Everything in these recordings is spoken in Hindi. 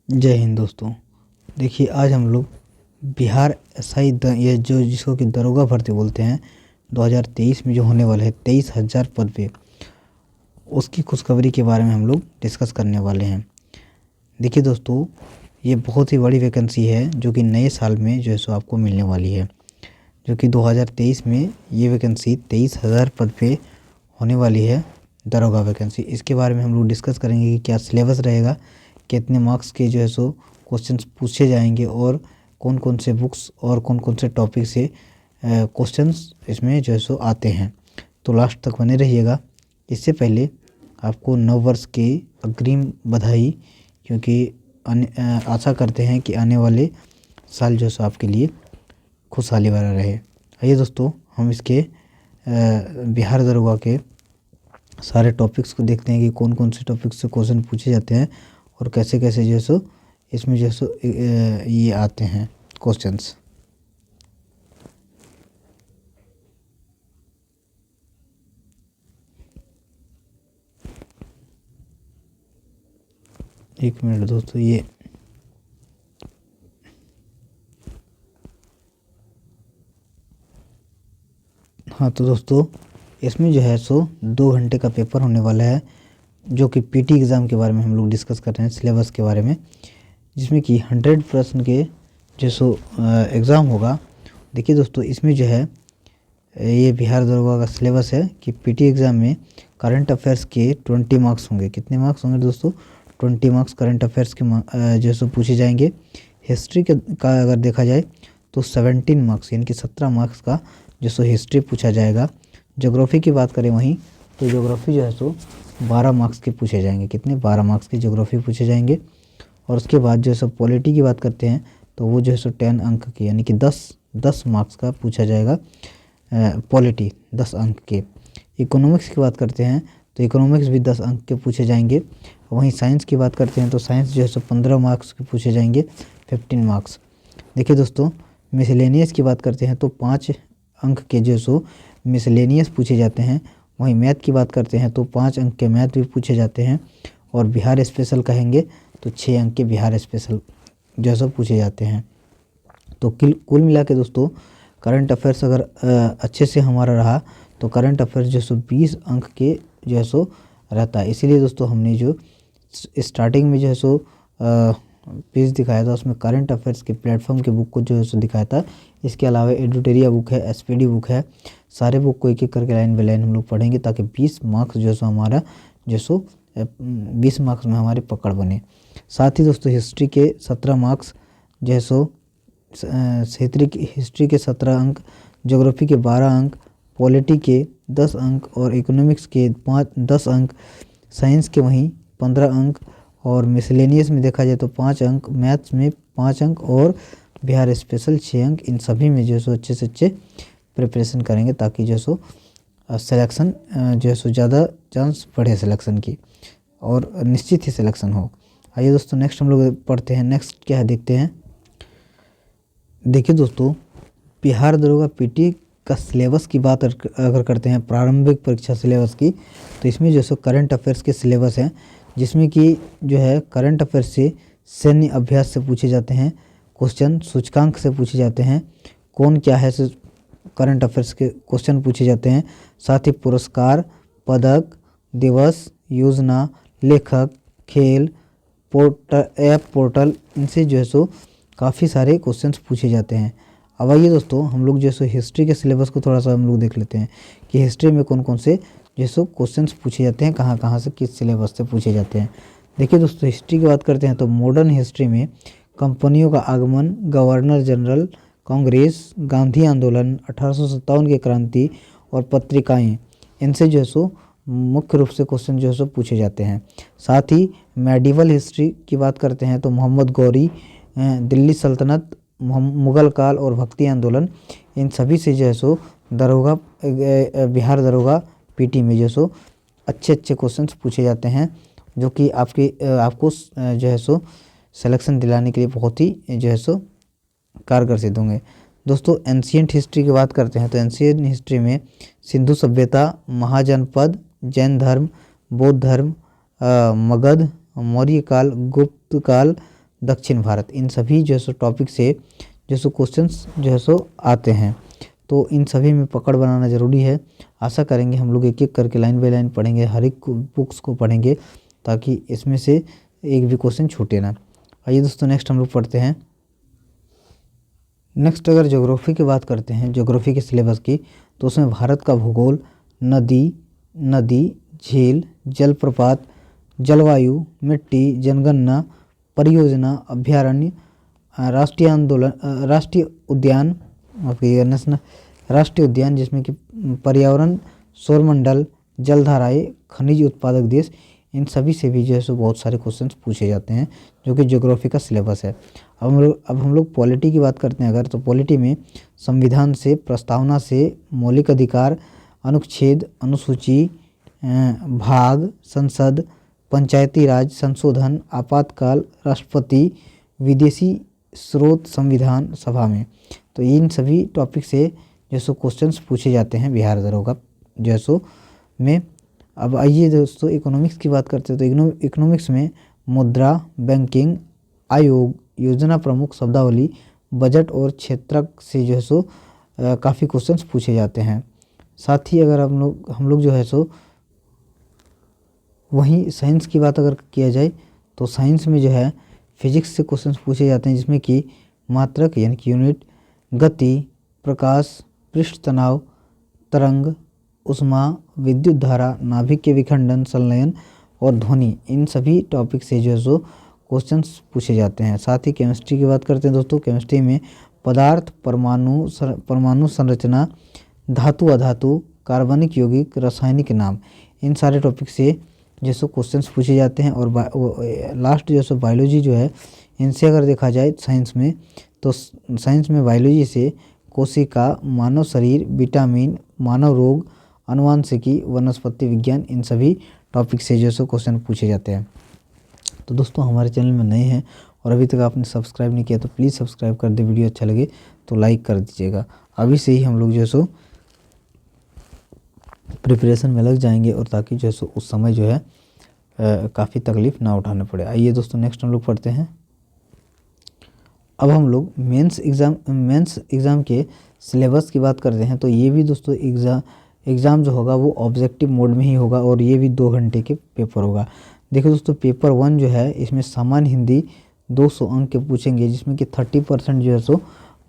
जय हिंद दोस्तों। देखिए आज हम लोग बिहार एसआई ये जो जिसको कि दरोगा भर्ती बोलते हैं 2023 में जो होने वाले हैं 23,000 पद पे, उसकी खुशखबरी के बारे में हम लोग डिस्कस करने वाले हैं। देखिए दोस्तों, ये बहुत ही बड़ी वैकेंसी है जो कि नए साल में जो है सो आपको मिलने वाली है, जो कि 2023 में ये वैकेंसी 23,000 पद पे होने वाली है, दरोगा वैकेंसी। इसके बारे में हम लोग डिस्कस करेंगे कि क्या सिलेबस रहेगा, कितने मार्क्स के जो है सो क्वेश्चंस पूछे जाएंगे और कौन कौन से बुक्स और कौन कौन से टॉपिक से क्वेश्चंस इसमें जो है सो आते हैं। तो लास्ट तक बने रहिएगा। इससे पहले आपको नव वर्ष की अग्रिम बधाई, क्योंकि आशा करते हैं कि आने वाले साल जो है सो आपके लिए खुशहाली वाला रहे। आइए दोस्तों, हम इसके बिहार दरोगा के सारे टॉपिक्स को देखते हैं कि कौन कौन से टॉपिक्स से क्वेश्चन पूछे जाते हैं और कैसे कैसे जो है सो इसमें जो है सो ये आते हैं क्वेश्चंस। एक मिनट दोस्तों, ये हाँ, तो दोस्तों इसमें जो है सो 2 घंटे का पेपर होने वाला है, जो कि पीटी एग्ज़ाम के बारे में हम लोग डिस्कस कर रहे हैं, सिलेबस के बारे में, जिसमें कि 100 प्रश्न के जो सो एग्ज़ाम होगा। देखिए दोस्तों, इसमें जो है ये बिहार दरोगा का सिलेबस है कि पीटी एग्ज़ाम में करंट अफेयर्स के 20 मार्क्स होंगे। कितने मार्क्स होंगे दोस्तों? 20 मार्क्स करंट अफेयर्स के जो सो पूछे जाएंगे। हिस्ट्री का अगर देखा जाए तो 17 मार्क्स यानी कि 17 मार्क्स का जो सो हिस्ट्री पूछा जाएगा। ज्योग्राफी की बात करें वहीं, तो ज्योग्राफी जो है सो 12 मार्क्स के पूछे जाएंगे। कितने? 12 मार्क्स के ज्योग्राफी पूछे जाएंगे। और उसके बाद जो है सो पॉलिटी की बात करते हैं तो वो जो है सो 10 अंक की यानी कि 10 मार्क्स का पूछा जाएगा। पॉलिटी 10 अंक के। इकोनॉमिक्स की बात करते हैं तो इकोनॉमिक्स भी 10 अंक के पूछे जाएंगे। वहीं साइंस की बात करते हैं तो साइंस जो है सो 15 मार्क्स के पूछे जाएंगे, 15 मार्क्स। देखिए दोस्तों, मिसलेनियस की बात करते हैं तो 5 अंक के जो सो मिसलेनियस पूछे जाते हैं। वहीं मैथ की बात करते हैं तो 5 अंक के मैथ भी पूछे जाते हैं। और बिहार स्पेशल कहेंगे तो 6 अंक के बिहार स्पेशल जो सो पूछे जाते हैं। तो कुल मिला के दोस्तों, करंट अफेयर्स अगर अच्छे से हमारा रहा तो करंट अफेयर्स जो सो 20 अंक के जो है सो रहता है। इसीलिए दोस्तों हमने जो स्टार्टिंग में जो है सो पेज दिखाया था उसमें करंट अफेयर्स के प्लेटफॉर्म के बुक को जो है सो दिखाया था। इसके अलावा एडुटेरिया बुक है, एसपीडी बुक है, सारे बुक को एक एक करके लाइन बाई लाइन हम लोग पढ़ेंगे ताकि 20 मार्क्स जो है सो हमारा जो सो 20 मार्क्स में हमारे पकड़ बने। साथ ही दोस्तों हिस्ट्री के 17 मार्क्स जो है सो हिस्ट्री के 17 अंक, ज्योग्राफी के 12 अंक, पॉलिटी के 10 अंक और इकोनॉमिक्स के 10 अंक, साइंस के वहीं 15 अंक और मिसलेनियस में देखा जाए तो 5 अंक, मैथ्स में 5 अंक और बिहार स्पेशल 6 अंक। इन सभी में जो सो अच्छे से अच्छे प्रिपरेशन करेंगे ताकि जो सो सिलेक्शन जो है सो ज़्यादा चांस बढ़े सिलेक्शन की और निश्चित ही सिलेक्शन हो। आइए दोस्तों, नेक्स्ट हम लोग पढ़ते हैं। नेक्स्ट क्या है देखते हैं। देखिए दोस्तों, बिहार दरोगा पीटी का सिलेबस की बात अगर करते हैं, प्रारंभिक परीक्षा सिलेबस की, तो इसमें जो सो करंट अफेयर्स के सिलेबस हैं, जिसमें कि जो है करंट अफेयर्स से सैन्य अभ्यास से पूछे जाते हैं क्वेश्चन, सूचकांक से पूछे जाते हैं, कौन क्या है से करंट अफेयर्स के क्वेश्चन पूछे जाते हैं। साथ ही पुरस्कार, पदक, दिवस, योजना, लेखक, खेल, पोर्टल, इनसे जो है सो काफ़ी सारे क्वेश्चंस पूछे जाते हैं। अब आइए दोस्तों, हम लोग जो सो हिस्ट्री के सिलेबस को थोड़ा सा हम लोग देख लेते हैं कि हिस्ट्री में कौन कौन से जो सो क्वेश्चंस पूछे जाते हैं, कहाँ कहाँ से किस सिलेबस से पूछे जाते हैं। देखिए दोस्तों, हिस्ट्री की बात करते हैं तो मॉडर्न हिस्ट्री में कंपनियों का आगमन, गवर्नर जनरल, कांग्रेस, गांधी आंदोलन, 1857 की क्रांति और पत्रिकाएँ, इनसे जो है सो मुख्य रूप से क्वेश्चन जो है सो पूछे जाते हैं। साथ ही मेडिवल हिस्ट्री की बात करते हैं तो मोहम्मद गौरी, दिल्ली सल्तनत, मुगल काल और भक्ति आंदोलन, इन सभी से जो है सो दरोगा बिहार दरोगा पीटी में जो सो अच्छे अच्छे क्वेश्चंस पूछे जाते हैं, जो कि आपको जो है सो सिलेक्शन दिलाने के लिए बहुत ही जो है सो कारगर सिद्ध होंगे। दोस्तों एंशियंट हिस्ट्री की बात करते हैं तो एंशियंट हिस्ट्री में सिंधु सभ्यता, महाजनपद, जैन धर्म, बौद्ध धर्म, मगध, मौर्य काल, गुप्त काल, दक्षिण भारत। इन सभी जो है सो टॉपिक से जो सो क्वेश्चंस जो है सो आते हैं, तो इन सभी में पकड़ बनाना ज़रूरी है। आशा करेंगे हम लोग एक एक करके लाइन बाय लाइन पढ़ेंगे, हर एक बुक्स को पढ़ेंगे ताकि इसमें से एक भी क्वेश्चन छूटे ना। आइए दोस्तों नेक्स्ट हम लोग पढ़ते हैं। नेक्स्ट अगर ज्योग्राफी की बात करते हैं, ज्योग्राफी के सिलेबस की, तो उसमें भारत का भूगोल, नदी, झील, जलप्रपात, जलवायु, मिट्टी, जनगणना, परियोजना, अभ्यारण्य, राष्ट्रीय उद्यान, नेशनल राष्ट्रीय उद्यान जिसमें कि पर्यावरण, सौरमंडल, जलधाराएं, खनिज उत्पादक देश, इन सभी से भी जो है सो बहुत सारे क्वेश्चंस पूछे जाते हैं जो कि ज्योग्राफी का सिलेबस है। अब हम लोग पॉलिटी की बात करते हैं अगर, तो पॉलिटी में संविधान से, प्रस्तावना से, मौलिक अधिकार, अनुच्छेद, अनुसूची, भाग, संसद, पंचायती राज, संशोधन, आपातकाल, राष्ट्रपति, विदेशी स्रोत, संविधान सभा में, तो इन सभी टॉपिक से जो सो क्वेश्चंस पूछे जाते हैं बिहार दरोगा जो सो में। अब आइए दोस्तों इकोनॉमिक्स की बात करते हैं, तो इकोनॉमिक्स में मुद्रा, बैंकिंग, आयोग, योजना प्रमुख, शब्दावली, बजट और क्षेत्रक से जो है सो काफ़ी क्वेश्चंस पूछे जाते हैं। साथ ही अगर हम लोग जो है सो वहीं साइंस की बात अगर किया जाए, तो साइंस में जो है फिजिक्स से क्वेश्चंस पूछे जाते हैं जिसमें कि मात्रक यानी कि यूनिट, गति, प्रकाश, पृष्ठ तनाव, तरंग, उष्मा, विद्युत धारा, नाभिक के विखंडन, संलयन और ध्वनि, इन सभी टॉपिक से जो है सो क्वेश्चंस पूछे जाते हैं। साथ ही केमिस्ट्री की बात करते हैं दोस्तों, केमिस्ट्री में पदार्थ, परमाणु संरचना, धातु, अधातु, कार्बनिक, यौगिक, रासायनिक नाम, इन सारे टॉपिक से जो सो क्वेश्चंस पूछे जाते हैं। और लास्ट जो सो बायोलॉजी जो है, इनसे अगर देखा जाए साइंस में, तो साइंस में बायोलॉजी से कोशिका, मानव शरीर, विटामिन, मानव रोग, अनुवांशिकी, वनस्पति विज्ञान, इन सभी टॉपिक से जो सो क्वेश्चन पूछे जाते हैं। तो दोस्तों हमारे चैनल में नए हैं और अभी तक आपने सब्सक्राइब नहीं किया तो प्लीज़ सब्सक्राइब कर दे, वीडियो अच्छा लगे तो लाइक कर दीजिएगा। अभी से ही हम लोग जो सो प्रिपरेशन में लग जाएंगे और ताकि जो सो उस समय जो है काफ़ी तकलीफ़ ना उठाना पड़े। आइए दोस्तों नेक्स्ट हम लोग पढ़ते हैं। अब हम लोग मेंस एग्ज़ाम के सिलेबस की बात करते हैं, तो ये भी दोस्तों एग्ज़ाम जो होगा वो ऑब्जेक्टिव मोड में ही होगा और ये भी 2 घंटे के पेपर होगा। देखो दोस्तों पेपर 1 जो है इसमें सामान्य हिंदी 200 अंक के पूछेंगे जिसमें कि 30% जो है सो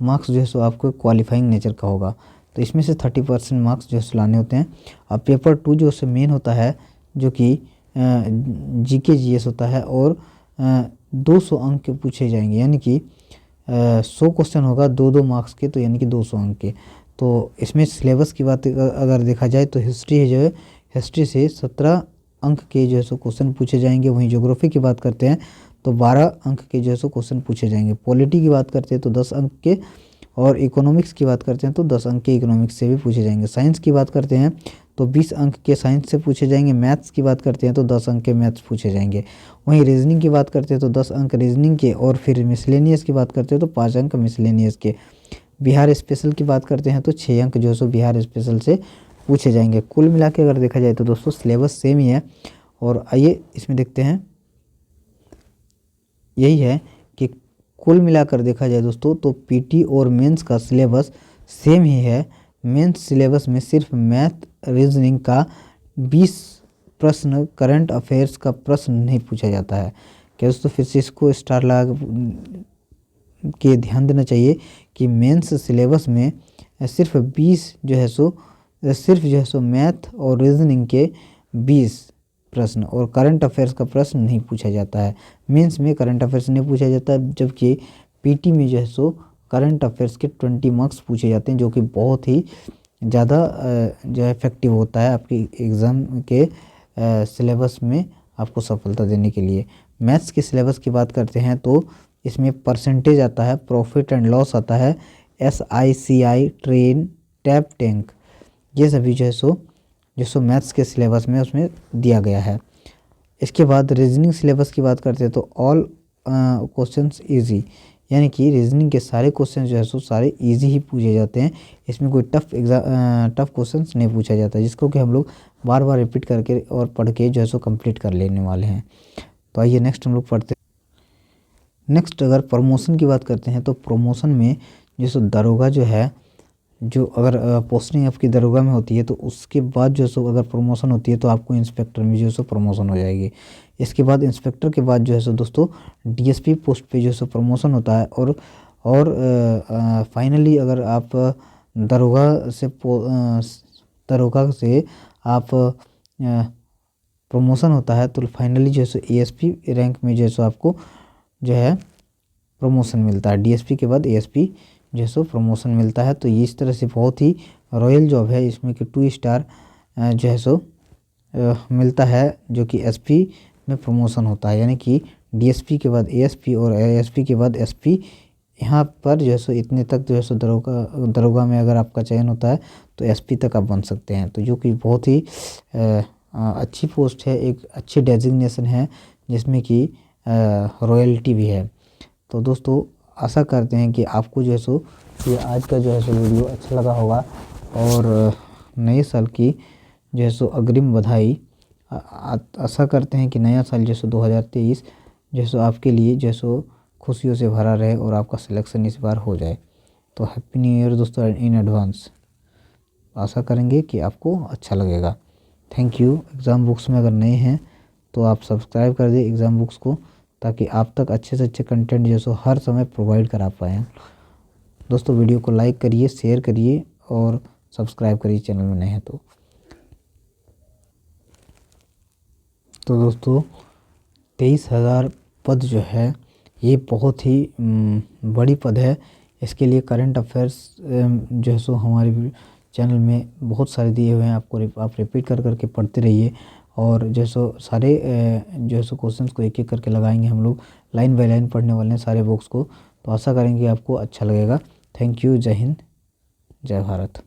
मार्क्स जो है सो आपको क्वालिफाइंग नेचर का होगा, तो इसमें से 30% मार्क्स जो है सो लाने होते हैं। अब पेपर 2 जो से मेन होता है जो कि जीके जीएस होता है और 200 अंक के पूछे जाएंगे, यानी कि 100 क्वेश्चन होगा 2-2 मार्क्स के, तो यानी कि 200 अंक के। तो इसमें सिलेबस की बात अगर देखा जाए तो हिस्ट्री है जो है, हिस्ट्री से 17 अंक के जो है सो क्वेश्चन पूछे जाएंगे। वहीं ज्योग्राफी की बात करते हैं तो 12 अंक के जो है सो क्वेश्चन पूछे जाएंगे। पॉलिटी की बात करते हैं तो 10 अंक के, और इकोनॉमिक्स की बात करते हैं तो 10 अंक के इकोनॉमिक्स से भी पूछे जाएंगे। साइंस की बात करते हैं तो 20 अंक के साइंस से पूछे जाएंगे। मैथ्स की बात करते हैं तो 10 अंक के मैथ्स पूछे जाएंगे। वहीं रीजनिंग की बात करते हैं तो 10 अंक रीजनिंग के, और फिर मिसलेनियस की बात करते हैं तो 5 अंक मिसलेनियस के। बिहार स्पेशल की बात करते हैं तो 6 अंक जो है सो बिहार स्पेशल से पूछे जाएंगे। कुल मिला के अगर देखा जाए तो दोस्तों सिलेबस सेम ही है। और आइए इसमें देखते हैं, यही है कि कुल मिलाकर देखा जाए दोस्तों तो पीटी और मेंस का सिलेबस सेम ही है। मेंस सिलेबस में सिर्फ मैथ रीजनिंग का 20 प्रश्न, करंट अफेयर्स का प्रश्न नहीं पूछा जाता है। क्या दोस्तों फिर से इसको स्टार लगा के ध्यान देना चाहिए कि मेंस सिलेबस में सिर्फ 20 जो है सो मैथ और रीजनिंग के 20 प्रश्न और करंट अफेयर्स का प्रश्न नहीं पूछा जाता है। मेंस में करंट अफेयर्स नहीं पूछा जाता है, जबकि पीटी में जो है सो करंट अफेयर्स के 20 मार्क्स पूछे जाते हैं, जो कि बहुत ही ज़्यादा जो है इफेक्टिव होता है आपकी एग्ज़ाम के सिलेबस में आपको सफलता देने के लिए। मैथ्स के सिलेबस की बात करते हैं तो इसमें परसेंटेज आता है, प्रॉफिट एंड लॉस आता है, SICI, ट्रेन, टैप, टैंक, ये सभी जो है मैथ्स के सिलेबस में उसमें दिया गया है। इसके बाद रीजनिंग सिलेबस की बात करते हैं तो ऑल क्वेश्चंस इजी, यानी कि रीजनिंग के सारे क्वेश्चन जो है सो सारे इजी ही पूछे जाते हैं। इसमें कोई टफ क्वेश्चंस नहीं पूछा जाता, जिसको कि हम लोग बार बार रिपीट करके और पढ़ के जो है सो कंप्लीट कर लेने वाले हैं। तो आइए नेक्स्ट हम लोग पढ़ते हैं। नेक्स्ट अगर प्रमोशन की बात करते हैं तो प्रमोशन में जो सो दरोगा जो है, जो अगर पोस्टिंग आपकी दरोगा में होती है तो उसके बाद जो सो अगर प्रमोशन होती है तो आपको इंस्पेक्टर में जो सो प्रमोशन हो जाएगी। इसके बाद इंस्पेक्टर के बाद जो है सो दोस्तों डीएसपी पोस्ट पे जो सो प्रमोशन होता है। और फाइनली अगर आप दरोगा से आप प्रमोशन होता है तो फाइनली जो है सो एएसपी रैंक में जो है सो आपको जो है प्रमोशन मिलता है। डीएसपी के बाद एएसपी जो है सो प्रमोशन मिलता है। तो ये इस तरह से बहुत ही रॉयल जॉब है, इसमें कि 2 स्टार जो है सो मिलता है, जो कि एसपी में प्रमोशन होता है, यानी कि डीएसपी के बाद एएसपी और एएसपी के बाद एसपी। यहाँ पर जो है सो इतने तक जो है सो दरोगा में अगर आपका चयन होता है तो एसपी तक आप बन सकते हैं। तो जो कि बहुत ही अच्छी पोस्ट है, एक अच्छी डेजिग्नेशन है जिसमें कि रॉयल्टी भी है। तो दोस्तों आशा करते हैं कि आपको जो है सो ये आज का जो है सो वीडियो अच्छा लगा होगा और नए साल की जो है सो अग्रिम बधाई। आशा करते हैं कि नया साल जो है सो 2023 जो है सो आपके लिए जो है सो खुशियों से भरा रहे और आपका सिलेक्शन इस बार हो जाए। तो हैप्पी न्यू ईयर दोस्तों इन एडवांस। आशा करेंगे कि आपको अच्छा लगेगा। Thank you. एग्ज़ाम बुक्स में अगर नए हैं तो आप सब्सक्राइब कर दिए एग्ज़ाम बुक्स को, ताकि आप तक अच्छे से अच्छे कंटेंट जो सो हर समय प्रोवाइड करा पाएँ। दोस्तों वीडियो को लाइक करिए, शेयर करिए और सब्सक्राइब करिए चैनल में नए हैं तो दोस्तों 23,000 पद जो है ये बहुत ही बड़ी पद है। इसके लिए करंट अफेयर्स जो है सो हमारे चैनल में बहुत सारे दिए हुए हैं, आप रिपीट कर करके पढ़ते रहिए और जो सो सारे जो है सो क्वेश्चंस को एक एक करके लगाएंगे हम लोग, लाइन बाय लाइन पढ़ने वाले हैं सारे बुक्स को। तो आशा करेंगे आपको अच्छा लगेगा। Thank you. जय हिंद, जय भारत।